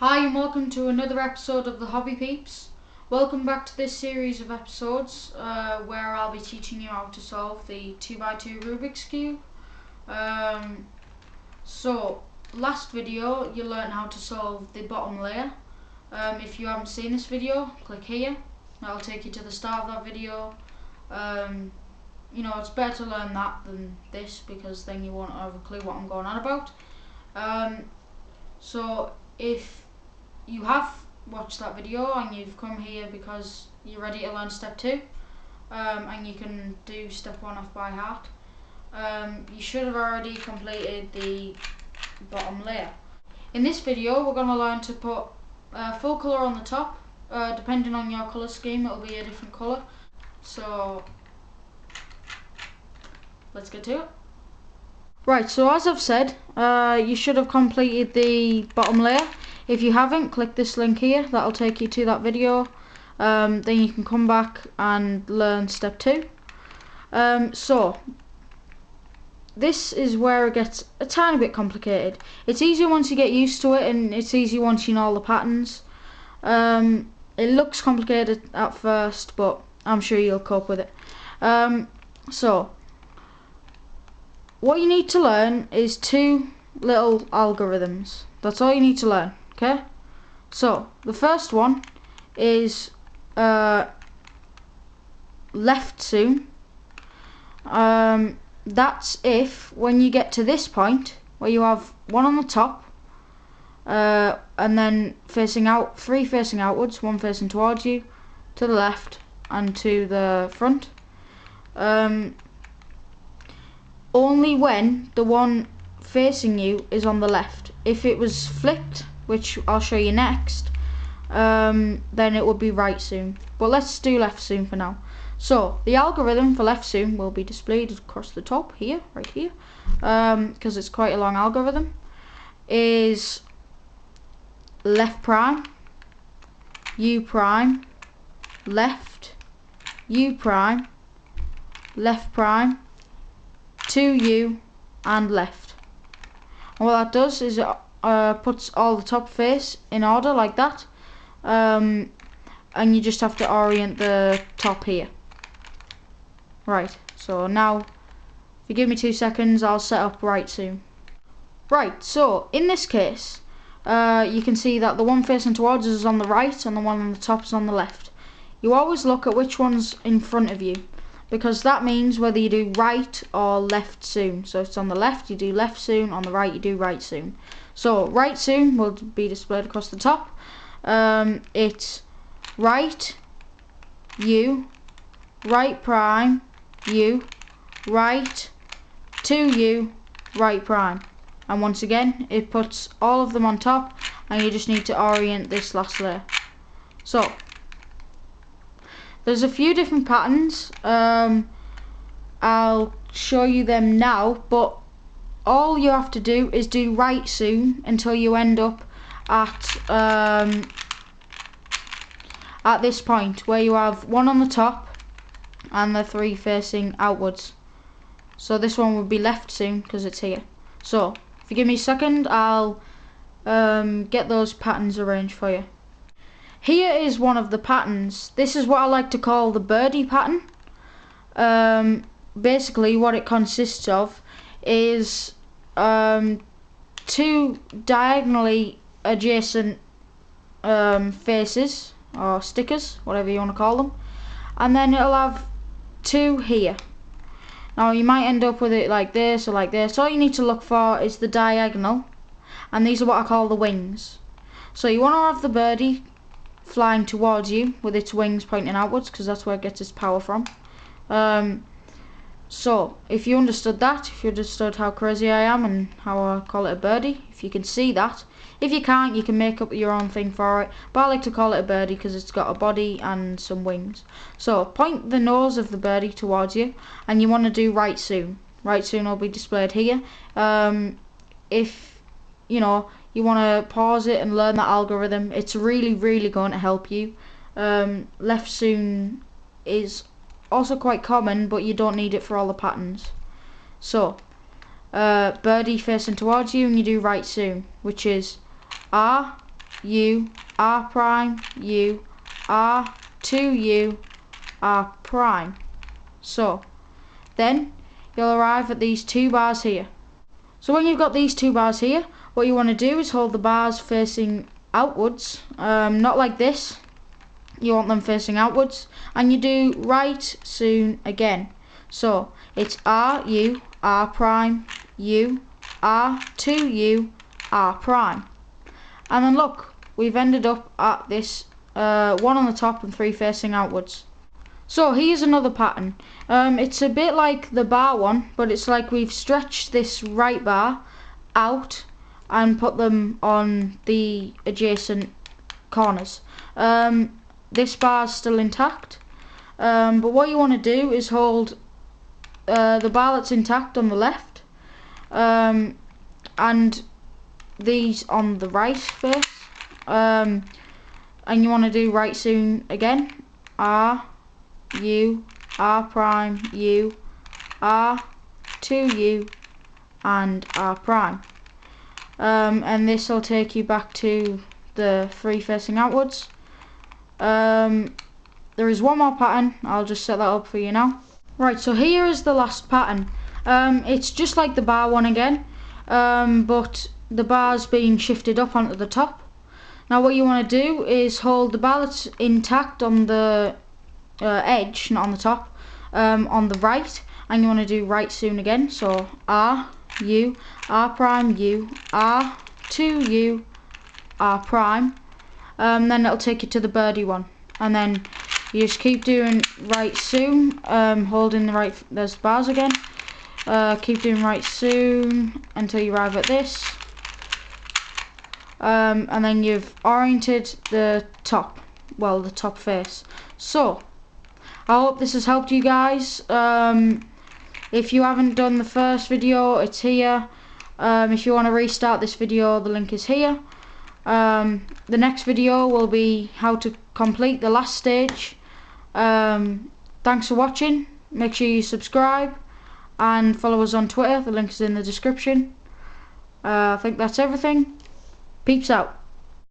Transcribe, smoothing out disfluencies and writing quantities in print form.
Hi and welcome to another episode of the Hobby Peeps. Welcome back to this series of episodes where I'll be teaching you how to solve the 2x2 Rubik's Cube. So last video you learned how to solve the bottom layer. If you haven't seen this video, click here. That'll take you to the start of that video. It's better to learn that than this because then you won't have a clue what I'm going on about. So if you have watched that video and you've come here because you're ready to learn step 2 and you can do step 1 off by heart, you should have already completed the bottom layer. In this video we're going to learn to put full colour on the top. Depending on your colour scheme it'll be a different colour, so let's get to it. Right, so as I've said, you should have completed the bottom layer. If you haven't, click this link here, that'll take you to that video. Then you can come back and learn step 2. So this is where it gets a tiny bit complicated. It's easier once you get used to it, and it's easy once you know all the patterns. It looks complicated at first, but I'm sure you'll cope with it. So what you need to learn is 2 little algorithms. That's all you need to learn, okay? So the first one is left zoom. That's if when you get to this point where you have one on the top and then facing out, 3 facing outwards, 1 facing towards you, to the left and to the front. Only when the one facing you is on the left. If it was flipped, which I'll show you next, then it would be right zoom. But let's do left zoom for now. So the algorithm for left zoom will be displayed across the top here, right here, because it's quite a long algorithm. Is left prime, U prime, left, U prime, left prime, 2U and left. And what that does is it puts all the top face in order like that, and you just have to orient the top here. Right, so now if you give me 2 seconds I'll set up right zoom. Right, so in this case you can see that the one facing towards us is on the right and the one on the top is on the left. You always look at which one's in front of you, because that means whether you do right or left zoom. So if it's on the left you do left zoom, on the right you do right zoom. So right zoom will be displayed across the top. It's right, U, right prime, U, right, 2U, right prime. And once again it puts all of them on top and you just need to orient this last layer. So there's a few different patterns. I'll show you them now, but all you have to do is do right zoom until you end up at this point where you have one on the top and the 3 facing outwards. So this one would be left zoom because it's here. So if you give me a second I'll get those patterns arranged for you. Here is one of the patterns. This is what I like to call the birdie pattern. Basically what it consists of is 2 diagonally adjacent faces or stickers, whatever you want to call them, and then it'll have 2 here. Now you might end up with it like this or like this. All you need to look for is the diagonal, and these are what I call the wings. So you want to have the birdie flying towards you with its wings pointing outwards because that's where it gets its power from. So if you understood that, if you understood how crazy I am and how I call it a birdie, if you can see that. If you can't, you can make up your own thing for it, but I like to call it a birdie because it's got a body and some wings. So point the nose of the birdie towards you and you want to do right zoom. Right zoom will be displayed here. If you want to pause it and learn that algorithm, it's really going to help you. Left zoom is also quite common, but you don't need it for all the patterns. So birdie facing towards you and you do right zoom, which is R, U, R prime, U, R, 2U, R prime. So then you'll arrive at these two bars here. So when you've got these two bars here, what you want to do is hold the bars facing outwards, not like this. You want them facing outwards, and you do right soon again. So it's R, U, R prime, U, R, 2U, R prime. And then look, we've ended up at this one on the top and three facing outwards. So here's another pattern. It's a bit like the bar one, but it's like we've stretched this right bar out and put them on the adjacent corners. This bar's still intact, but what you want to do is hold the bar that's intact on the left, and these on the right first, and you want to do right soon again. R, U, R prime, U, R, 2U, and R prime. And this will take you back to the three facing outwards. There is one more pattern. I'll just set that up for you now. Right, so here is the last pattern. It's just like the bar one again, but the bar's being shifted up onto the top. Now what you want to do is hold the bar that's intact on the edge, not on the top, on the right, and you want to do right soon again. So R, U, R prime, U, R, 2U, R prime. Then it'll take you to the birdie one, and then you just keep doing right soon, holding the right, there's bars again, keep doing right soon until you arrive at this, and then you've oriented the top, well, the top face. So I hope this has helped you guys. If you haven't done the first video, it's here. If you want to restart this video, the link is here. The next video will be how to complete the last stage. Thanks for watching. Make sure you subscribe and follow us on Twitter. The link is in the description. I think that's everything. Peeps out.